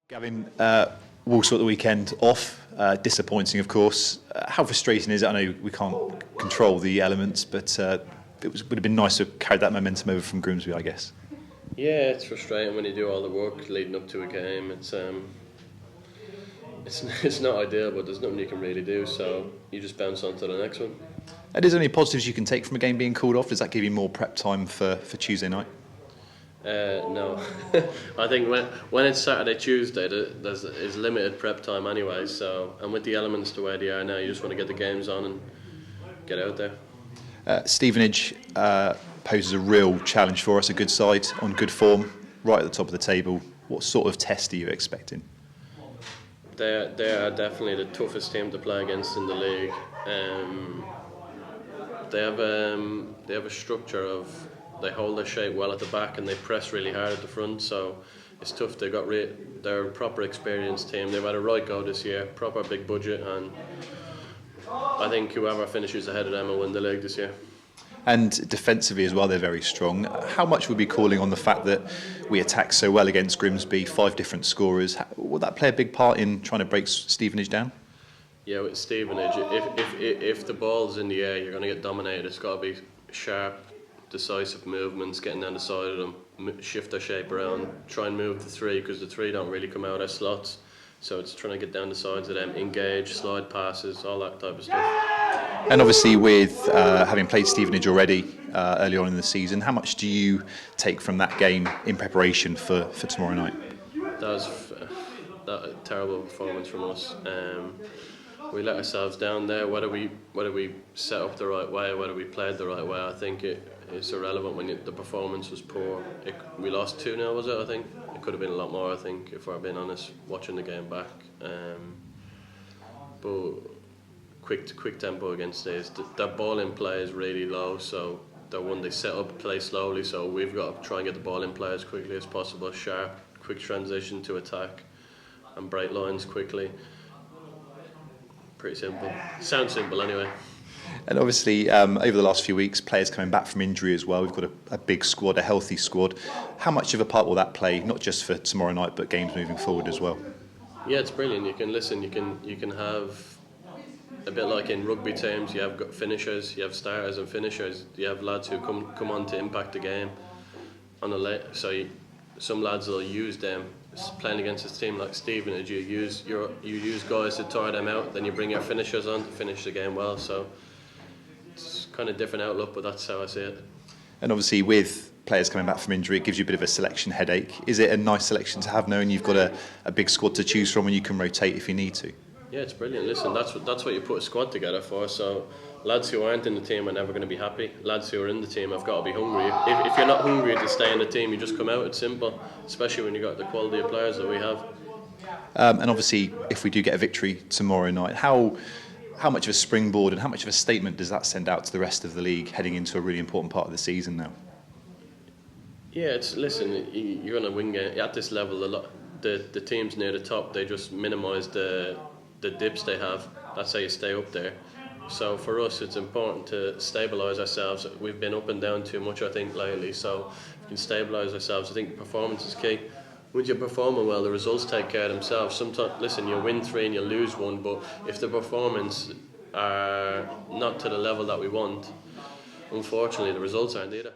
Gavin, we'll sort the weekend off. Disappointing, of course. How frustrating is it? I know we can't control the elements, but would have been nice to have carried that momentum over from Grimsby, I guess. Yeah, it's frustrating when you do all the work leading up to a game. It's not ideal, but there's nothing you can really do. So you just bounce on to the next one. And is there any positives you can take from a game being called off? Does that give you more prep time for Tuesday night? No, I think when it's Saturday, Tuesday, there's limited prep time anyway. So, and with the elements the way they are now, you just want to get the games on and get out there. Stevenage poses a real challenge for us. A good side on good form, right at the top of the table. What sort of test are you expecting? They are definitely the toughest team to play against in the league. They have a structure of. They hold their shape well at the back and they press really hard at the front, so it's tough. They're a proper experienced team. They've had a right go this year, proper big budget, and I think whoever finishes ahead of them will win the league this year. And defensively as well, they're very strong. How much would be calling on the fact that we attack so well against Grimsby, 5 different scorers? Will that play a big part in trying to break Stevenage down? Yeah, with Stevenage, if the ball's in the air, you're going to get dominated. It's got to be sharp, decisive movements, getting down the side of them, shift their shape around, try and move the three, because the three don't really come out as slots. So it's trying to get down the sides of them, engage, slide passes, all that type of stuff. And obviously with having played Stevenage already early on in the season, how much do you take from that game in preparation for tomorrow night? That was a terrible performance from us. We let ourselves down there. Whether we set up the right way, whether we played the right way, I think it's irrelevant when the performance was poor. We lost 2-0, was it? I think it could have been a lot more. I think, if we're being honest, watching the game back. But quick tempo against these. Their ball in play is really low, so they set up play slowly. So we've got to try and get the ball in play as quickly as possible. Sharp, quick transition to attack, and break lines quickly. Pretty simple. Sounds simple anyway. And obviously, over the last few weeks, players coming back from injury as well. We've got a big squad, a healthy squad. How much of a part will that play, not just for tomorrow night, but games moving forward as well? Yeah, it's brilliant. You can have a bit like in rugby teams. You have finishers, you have starters and finishers. You have lads who come on to impact the game on the some lads will use them. Playing against a team like Stevenage, you use guys to tire them out, then you bring your finishers on to finish the game well. So it's kind of different outlook, but that's how I see it. And obviously with players coming back from injury, it gives you a bit of a selection headache. Is it a nice selection to have, knowing you've got a big squad to choose from and you can rotate if you need to? Yeah, it's brilliant. Listen, that's what you put a squad together for. So lads who aren't in the team are never going to be happy. Lads who are in the team have got to be hungry. If you're not hungry to stay in the team, you just come out. It's simple, especially when you've got the quality of players that we have. And obviously, if we do get a victory tomorrow night, how much of a springboard and how much of a statement does that send out to the rest of the league heading into a really important part of the season now? Yeah, listen, you're going to win games at this level. The teams near the top, they just minimise the dips they have. That's how you stay up there. So for us, it's important to stabilise ourselves. We've been up and down too much, I think, lately. So if we can stabilise ourselves, I think performance is key. When you're performing well, the results take care of themselves. Sometimes, listen, you win 3 and you lose 1, but if the performance are not to the level that we want, unfortunately, the results aren't either.